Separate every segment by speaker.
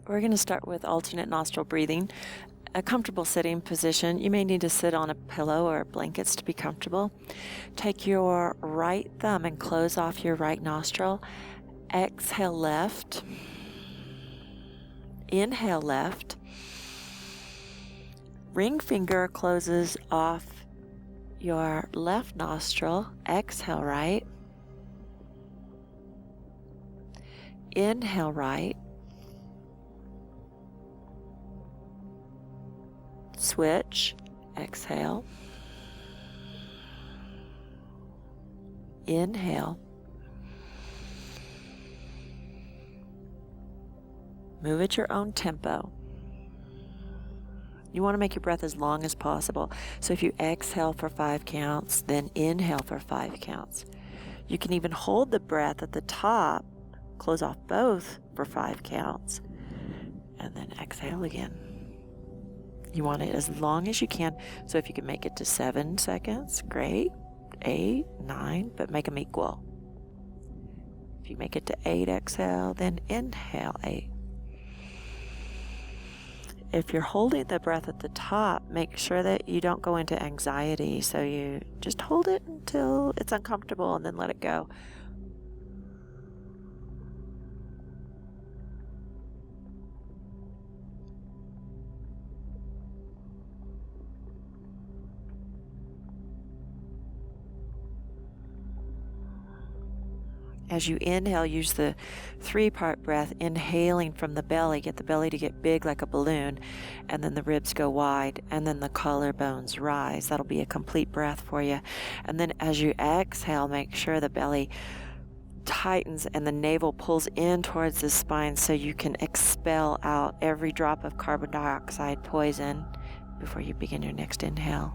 Speaker 1: We're going to start with alternate nostril breathing. A comfortable sitting position. You may need to sit on a pillow or blankets to be comfortable. Take your right thumb and close off your right nostril. Exhale left. Inhale left. Ring finger closes off your left nostril. Exhale right. Inhale right. Switch. Exhale. Inhale. Move at your own tempo. You want to make your breath as long as possible. So if you exhale for 5 counts, then inhale for 5 counts. You can even hold the breath at the top, close off both for 5 counts, and then exhale again. You want it as long as you can. So if you can make it to 7 seconds, great. 8, 9, but make them equal. If you make it to 8, exhale, then inhale 8. If you're holding the breath at the top, make sure that you don't go into anxiety. So you just hold it until it's uncomfortable and then let it go. As you inhale, use the 3-part breath, inhaling from the belly. Get the belly to get big like a balloon, and then the ribs go wide, and then the collarbones rise. That'll be a complete breath for you. And then as you exhale, make sure the belly tightens and the navel pulls in towards the spine so you can expel out every drop of carbon dioxide poison before you begin your next inhale.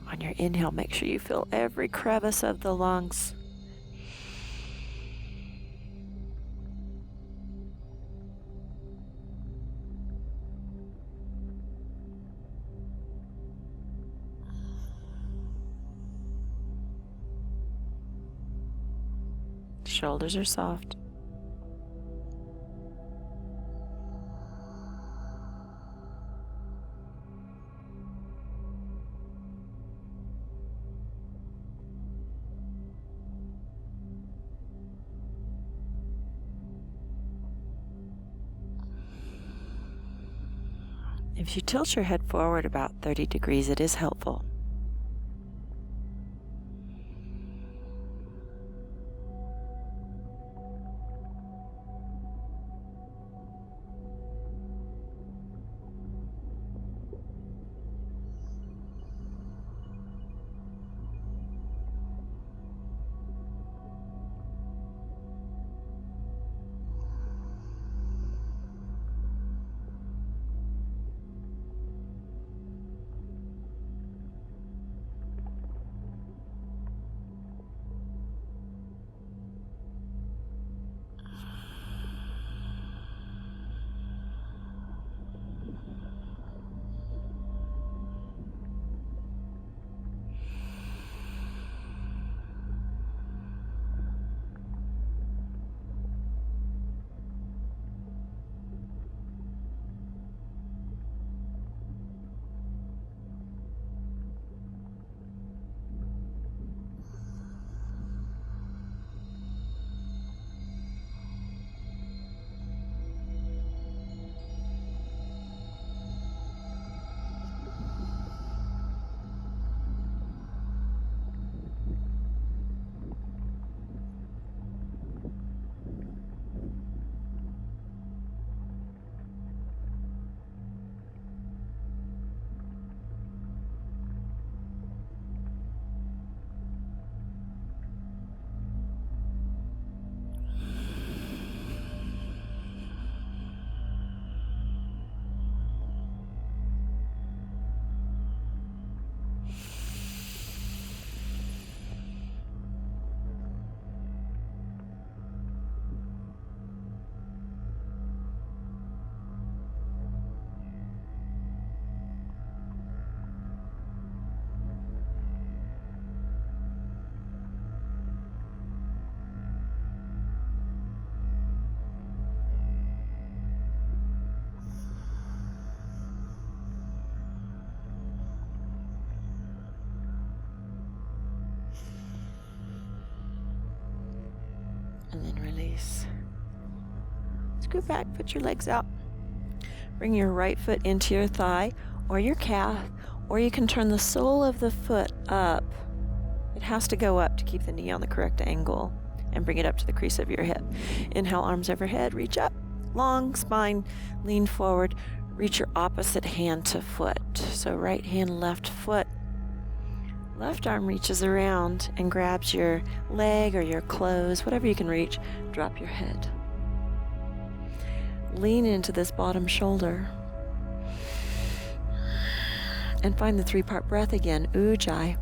Speaker 1: On your inhale, make sure you fill every crevice of the lungs. Shoulders are soft. If you tilt your head forward about 30 degrees, it is helpful. And then release. Scoot back, put your legs out. Bring your right foot into your thigh or your calf, or you can turn the sole of the foot up. It has to go up to keep the knee on the correct angle, and bring it up to the crease of your hip. Inhale, arms overhead, reach up. Long spine, lean forward. Reach your opposite hand to foot. So right hand, left foot. Left arm reaches around and grabs your leg or your clothes, whatever you can reach. Drop your head. Lean into this bottom shoulder. And find the 3-part breath again, Ujjayi.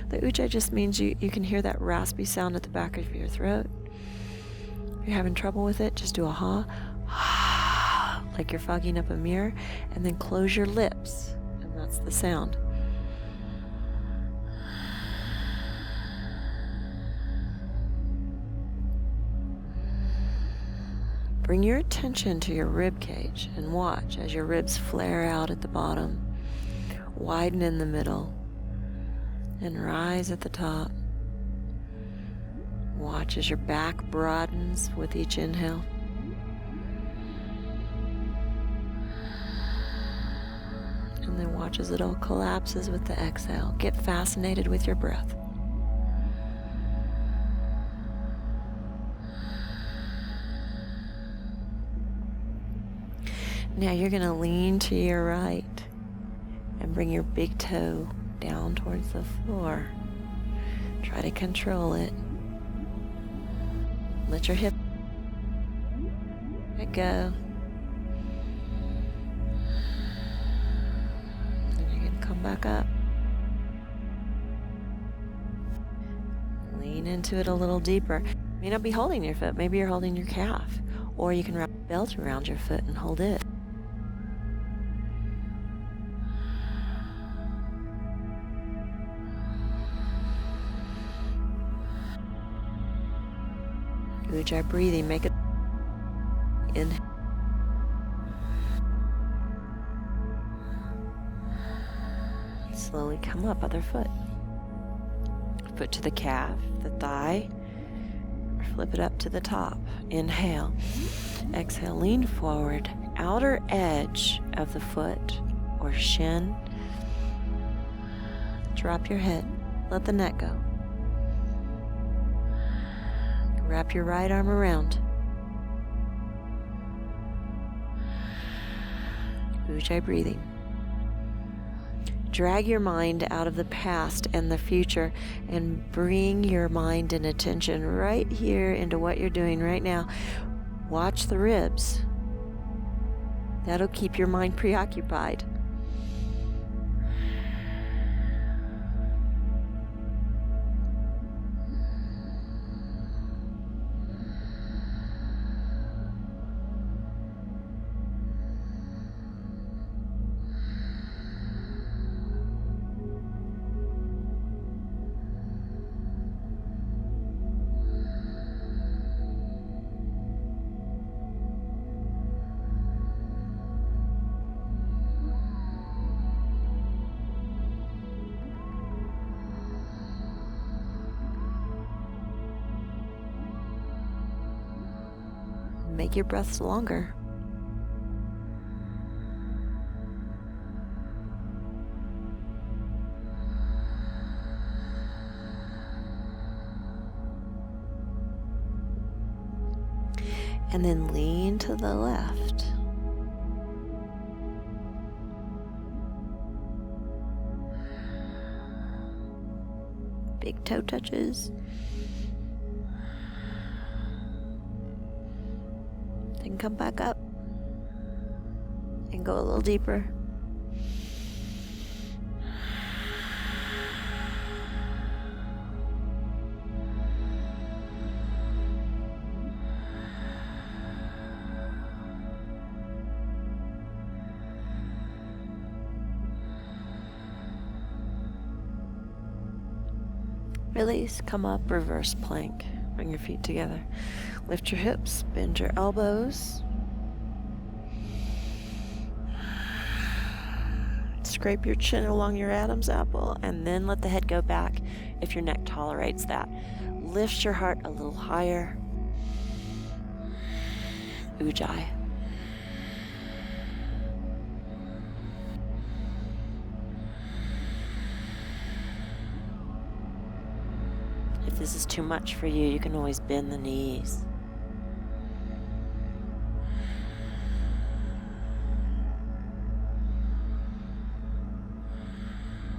Speaker 1: The Ujjayi just means you can hear that raspy sound at the back of your throat. If you're having trouble with it, just do a ha, like you're fogging up a mirror, and then close your lips, and that's the sound. Bring your attention to your rib cage and watch as your ribs flare out at the bottom, widen in the middle, and rise at the top. Watch as your back broadens with each inhale. And then watch as it all collapses with the exhale. Get fascinated with your breath. Now you're going to lean to your right and bring your big toe down towards the floor. Try to control it. Let your hip let go. And you're going to come back up. Lean into it a little deeper. You may not be holding your foot. Maybe you're holding your calf. Or you can wrap a belt around your foot and hold it. Ujjayi breathing, make it inhale. Slowly come up, other foot. Foot to the calf, the thigh, or flip it up to the top. Inhale. Exhale, lean forward, outer edge of the foot or shin. Drop your head, let the neck go. Wrap your right arm around. Ujjayi breathing. Drag your mind out of the past and the future and bring your mind and attention right here into what you're doing right now. Watch the ribs. That'll keep your mind preoccupied. Make your breaths longer. And then lean to the left. Big toe touches. Then come back up and go a little deeper. Release, come up, reverse plank. Bring your feet together. Lift your hips, bend your elbows. scrape your chin along your Adam's apple, and then let the head go back if your neck tolerates that. Lift your heart a little higher. Ujjayi. If this is too much for you, you can always bend the knees.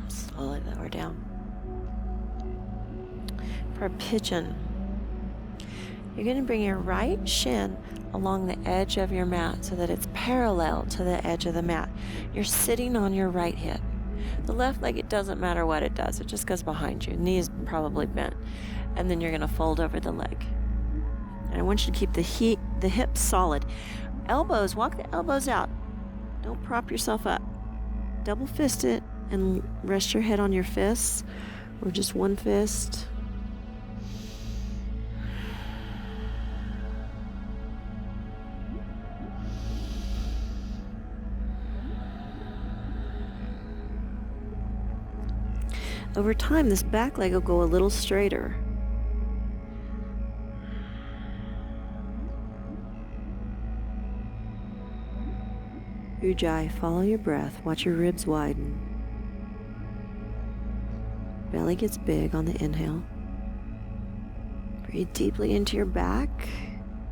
Speaker 1: Slowly lower down. For a pigeon, you're going to bring your right shin along the edge of your mat so that it's parallel to the edge of the mat. You're sitting on your right hip. The left leg, it doesn't matter what it does. It just goes behind you. Knee is probably bent. And then you're going to fold over the leg. And I want you to keep the hips solid. Elbows, walk the elbows out. Don't prop yourself up. Double fist it and rest your head on your fists or just one fist. Over time, this back leg will go a little straighter. Ujjayi, follow your breath. Watch your ribs widen. Belly gets big on the inhale. Breathe deeply into your back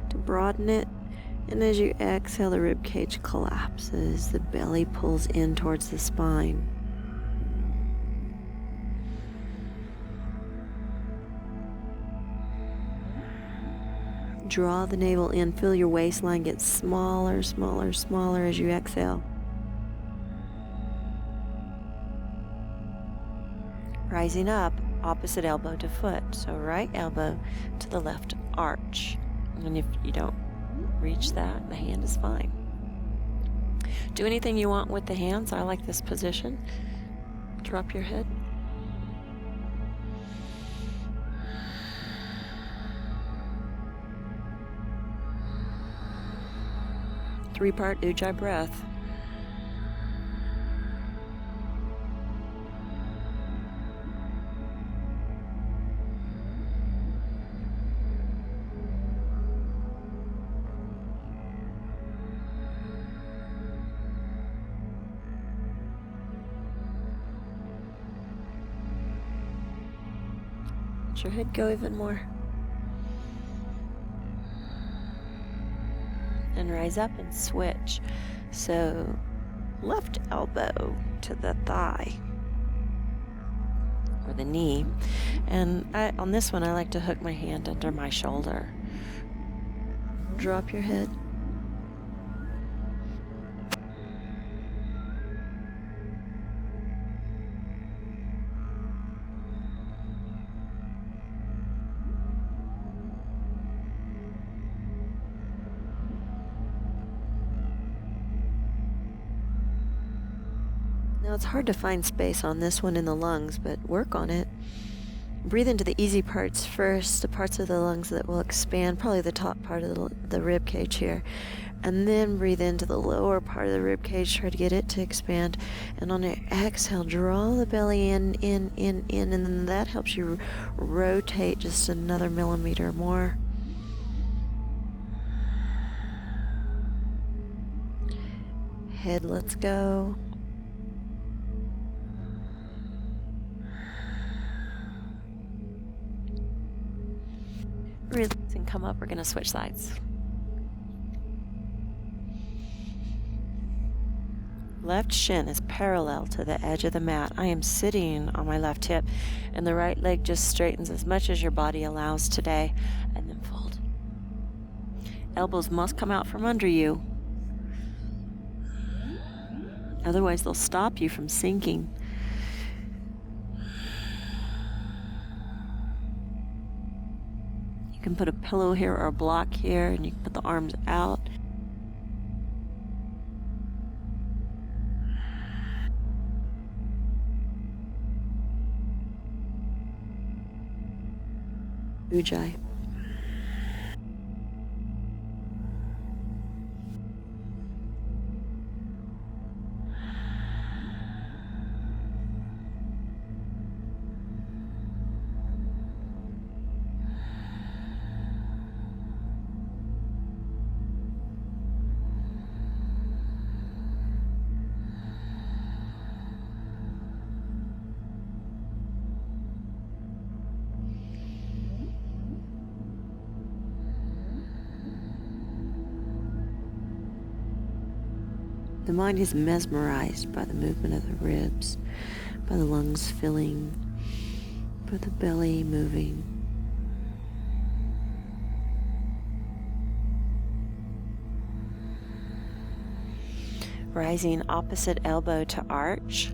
Speaker 1: to broaden it. And as you exhale, the rib cage collapses. The belly pulls in towards the spine. Draw the navel in. Feel your waistline get smaller, smaller, smaller as you exhale. Rising up, opposite elbow to foot. So right elbow to the left arch. And if you don't reach that, the hand is fine. Do anything you want with the hands. I like this position. Drop your head. Three-part Ujjayi breath. Let your head go even more. And rise up and switch. So left elbow to the thigh or the knee. And on this one, I like to hook my hand under my shoulder. Drop your head. Now it's hard to find space on this one in the lungs, but work on it. Breathe into the easy parts first, the parts of the lungs that will expand, probably the top part of the rib cage here. And then breathe into the lower part of the rib cage, try to get it to expand. And on your exhale, draw the belly in, and then that helps you rotate just another millimeter more. Head lets go. Release and come up. We're going to switch sides. Left shin is parallel to the edge of the mat. I am sitting on my left hip, and the right leg just straightens as much as your body allows today, and then fold. Elbows must come out from under you. Otherwise, they'll stop you from sinking. You can put a pillow here or a block here, and you can put the arms out. Ujjayi. The mind is mesmerized by the movement of the ribs, by the lungs filling, by the belly moving. Rising opposite elbow to arch.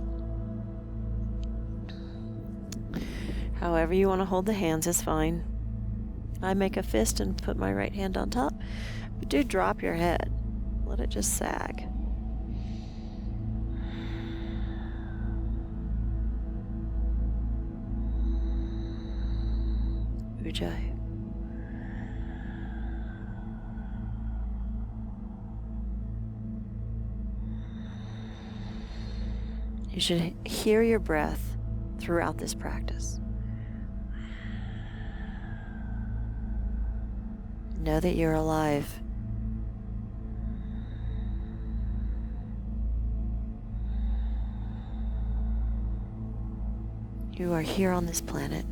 Speaker 1: However you want to hold the hands is fine. I make a fist and put my right hand on top, but do drop your head. Let it just sag. Ujjayi. You should hear your breath throughout this practice. Know that you're alive. You are here on this planet.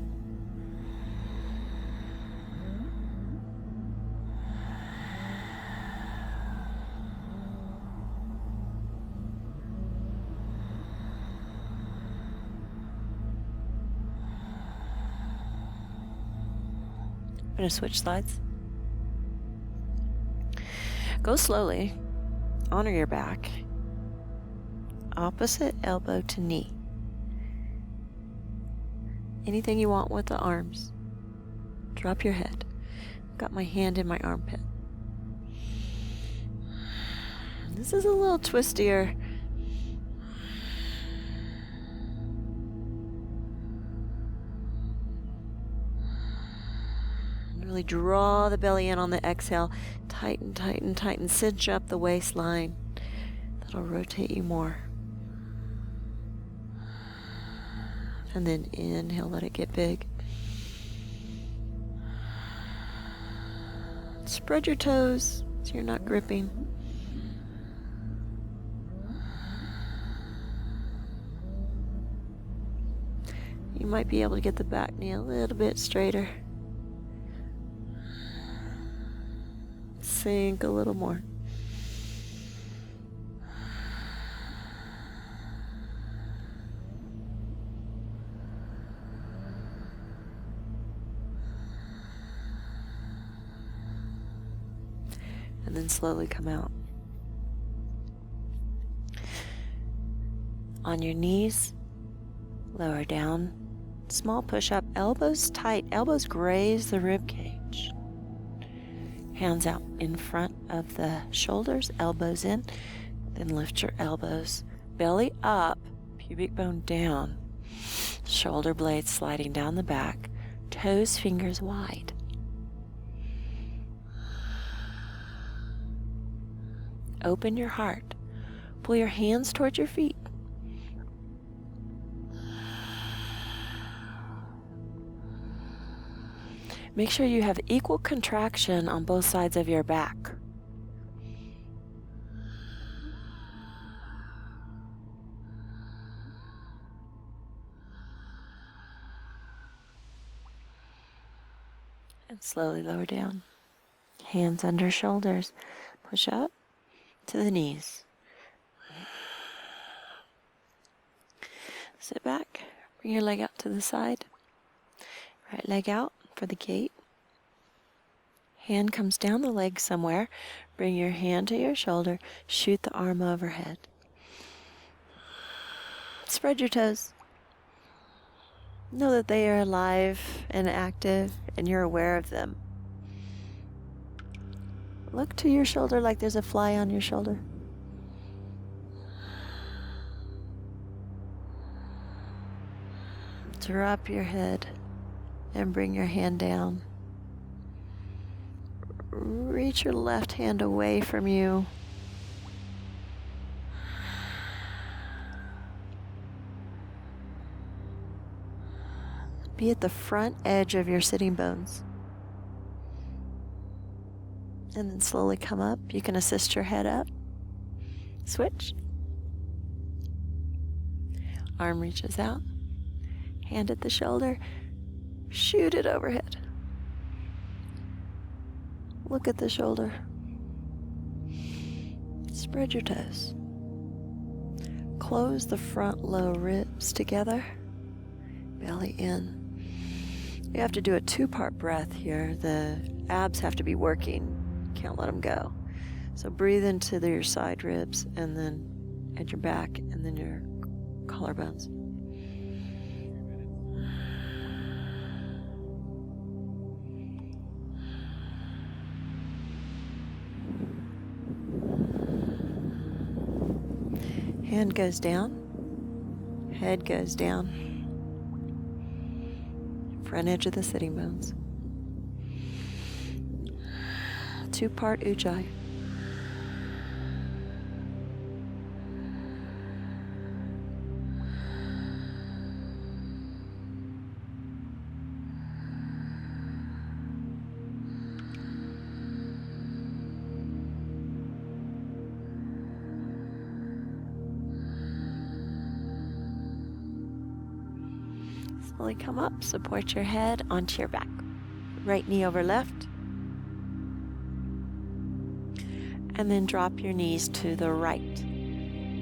Speaker 1: I'm going to switch slides. Go slowly. Honor your back. Opposite elbow to knee. Anything you want with the arms. Drop your head. Got my hand in my armpit. This is a little twistier. Really draw the belly in on the exhale. Tighten, tighten, tighten. Cinch up the waistline. That'll rotate you more. And then inhale, let it get big. Spread your toes so you're not gripping. You might be able to get the back knee a little bit straighter. Sink a little more. And then slowly come out. On your knees, lower down. Small push-up, elbows tight, elbows graze the rib cage. Hands out in front of the shoulders, elbows in, then lift your elbows. Belly up, pubic bone down. Shoulder blades sliding down the back, toes, fingers wide. Open your heart. Pull your hands towards your feet. Make sure you have equal contraction on both sides of your back. And slowly lower down. Hands under shoulders. Push up to the knees. Sit back. Bring your leg out to the side. Right leg out for the gate. Hand comes down the leg somewhere. Bring your hand to your shoulder. Shoot the arm overhead. Spread your toes. Know that they are alive and active and you're aware of them. Look to your shoulder like there's a fly on your shoulder. Drop your head and bring your hand down. Reach your left hand away from you. Be at the front edge of your sitting bones. And then slowly come up. You can assist your head up. Switch. Arm reaches out. Hand at the shoulder. Shoot it overhead. Look at the shoulder. Spread your toes. close the front low ribs together. Belly in. You have to do a 2-part breath here. The abs have to be working. Can't let them go. So breathe into your side ribs and then at your back and then your collarbones. Hand goes down. Head goes down. Front edge of the sitting bones. 2-part ujjayi. Slowly come up, support your head onto your back. Right knee over left. And then drop your knees to the right.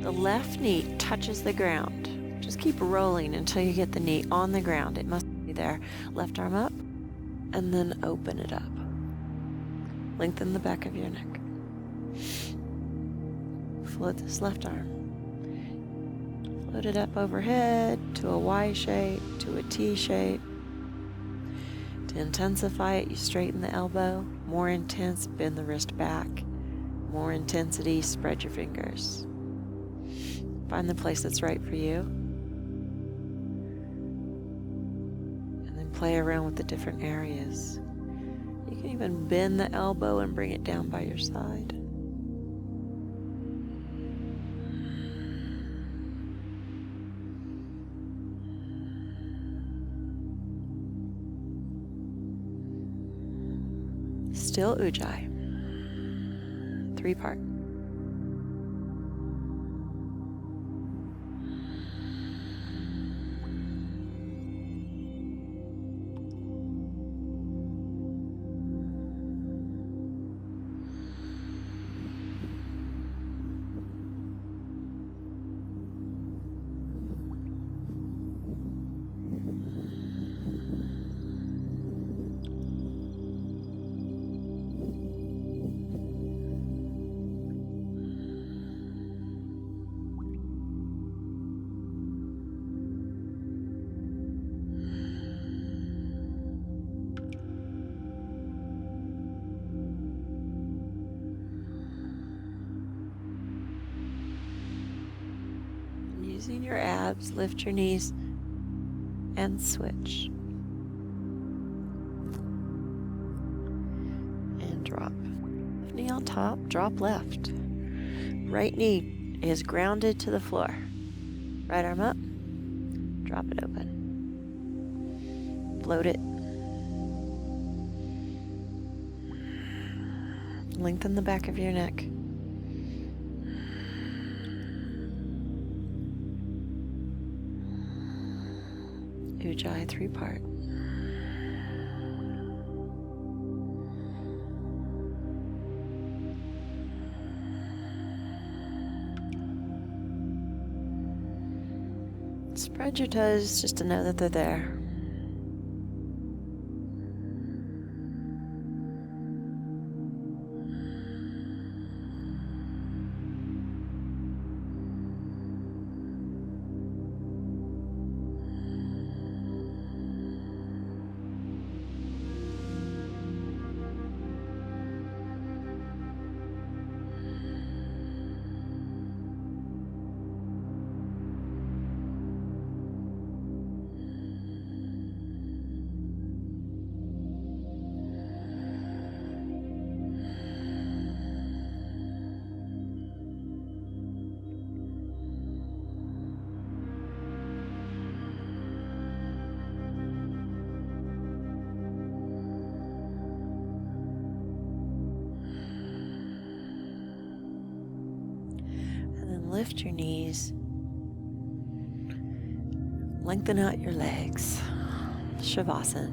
Speaker 1: The left knee touches the ground. Just keep rolling until you get the knee on the ground. It must be there. Left arm up, and then open it up. Lengthen the back of your neck. Float this left arm. Float it up overhead to a Y shape, to a T shape. To intensify it, you straighten the elbow. More intense, bend the wrist back. More intensity, spread your fingers. Find the place that's right for you. And then play around with the different areas. You can even bend the elbow and bring it down by your side. Still ujjayi. 3-part. Using your abs, lift your knees and switch. And drop. Left knee on top, drop left. Right knee is grounded to the floor. Right arm up, drop it open. Float it. Lengthen the back of your neck. Ujjayi 3-part. Spread your toes just to know that they're there. Lift your knees. Lengthen out your legs. Shavasana.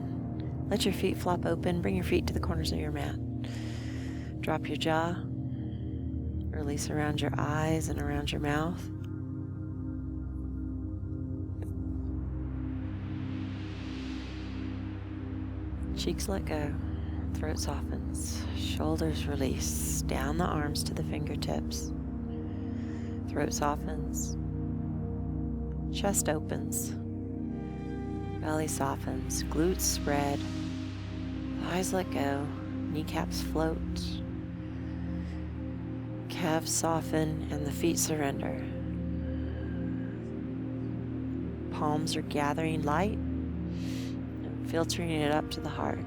Speaker 1: Let your feet flop open. Bring your feet to the corners of your mat. Drop your jaw. Release around your eyes and around your mouth. Cheeks let go. Throat softens. Shoulders release. Down the arms to the fingertips. Throat softens. Chest opens. Belly softens. Glutes spread. Thighs let go. Kneecaps float. Calves soften and the feet surrender. Palms are gathering light and filtering it up to the heart.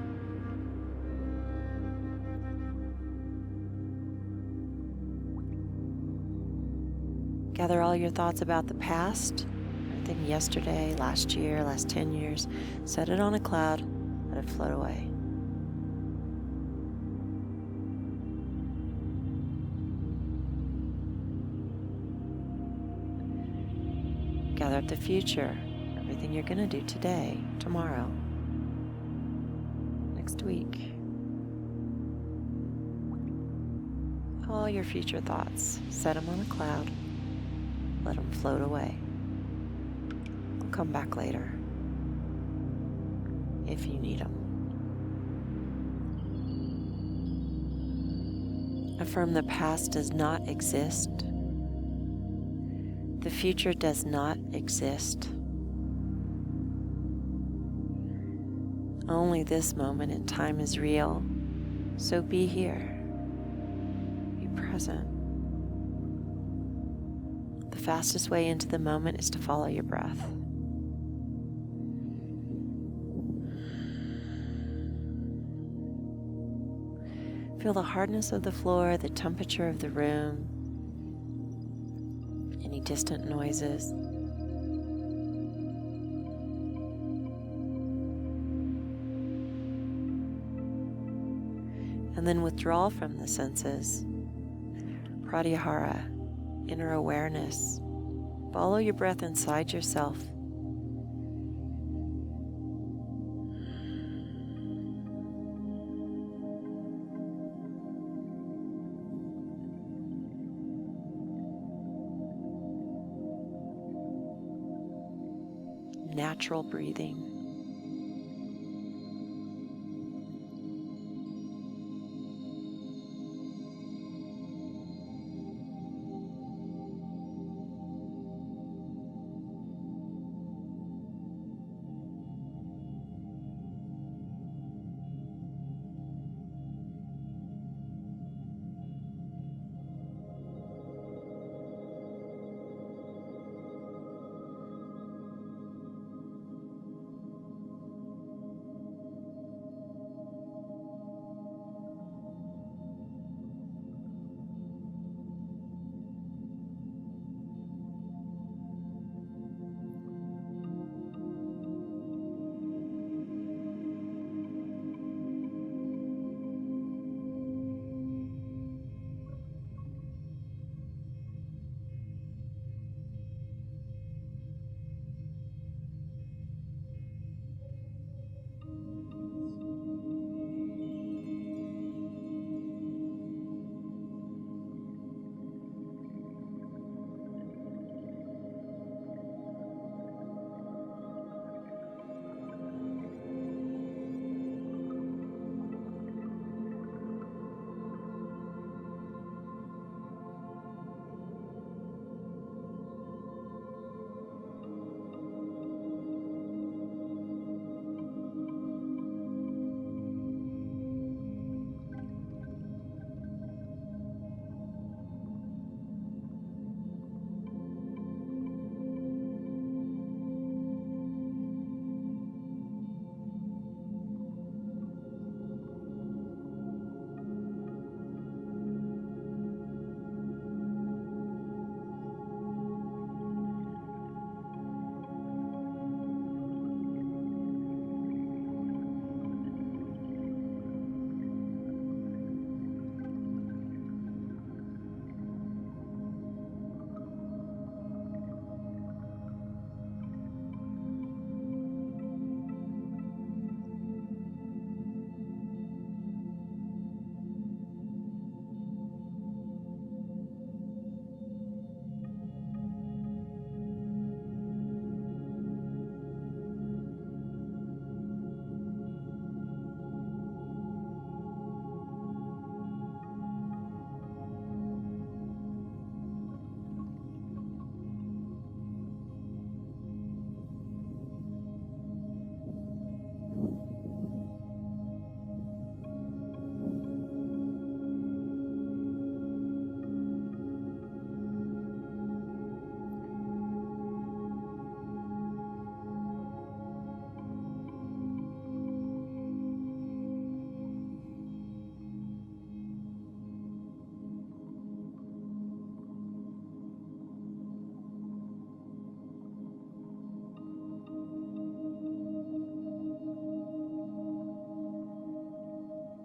Speaker 1: Gather all your thoughts about the past, everything yesterday, last year, last 10 years. Set it on a cloud, let it float away. Gather up the future, everything you're going to do today, tomorrow, next week. All your future thoughts, set them on a cloud, let them float away. They'll come back later if you need them. Affirm the past does not exist. The future does not exist. Only this moment in time is real, so be here. Be present. The fastest way into the moment is to follow your breath. Feel the hardness of the floor, the temperature of the room, any distant noises. And then withdraw from the senses. Pratyahara, inner awareness. Follow your breath inside yourself. Natural breathing.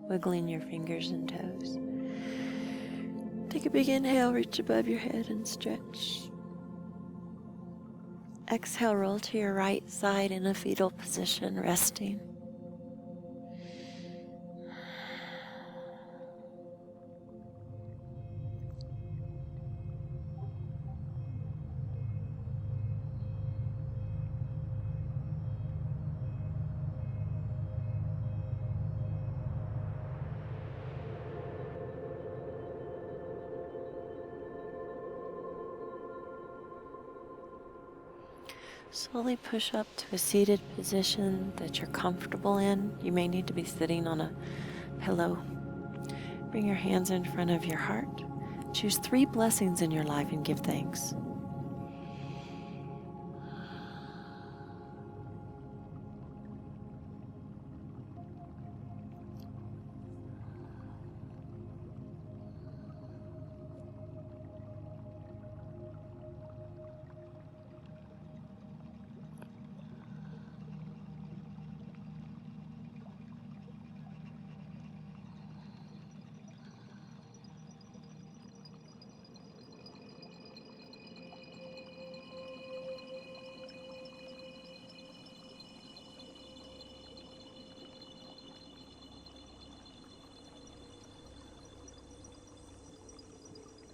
Speaker 1: wiggling your fingers and toes. Take a big inhale, reach above your head and stretch. Exhale, roll to your right side in a fetal position, resting. Slowly push up to a seated position that you're comfortable in. You may need to be sitting on a pillow. Bring your hands in front of your heart. Choose 3 blessings in your life and give thanks.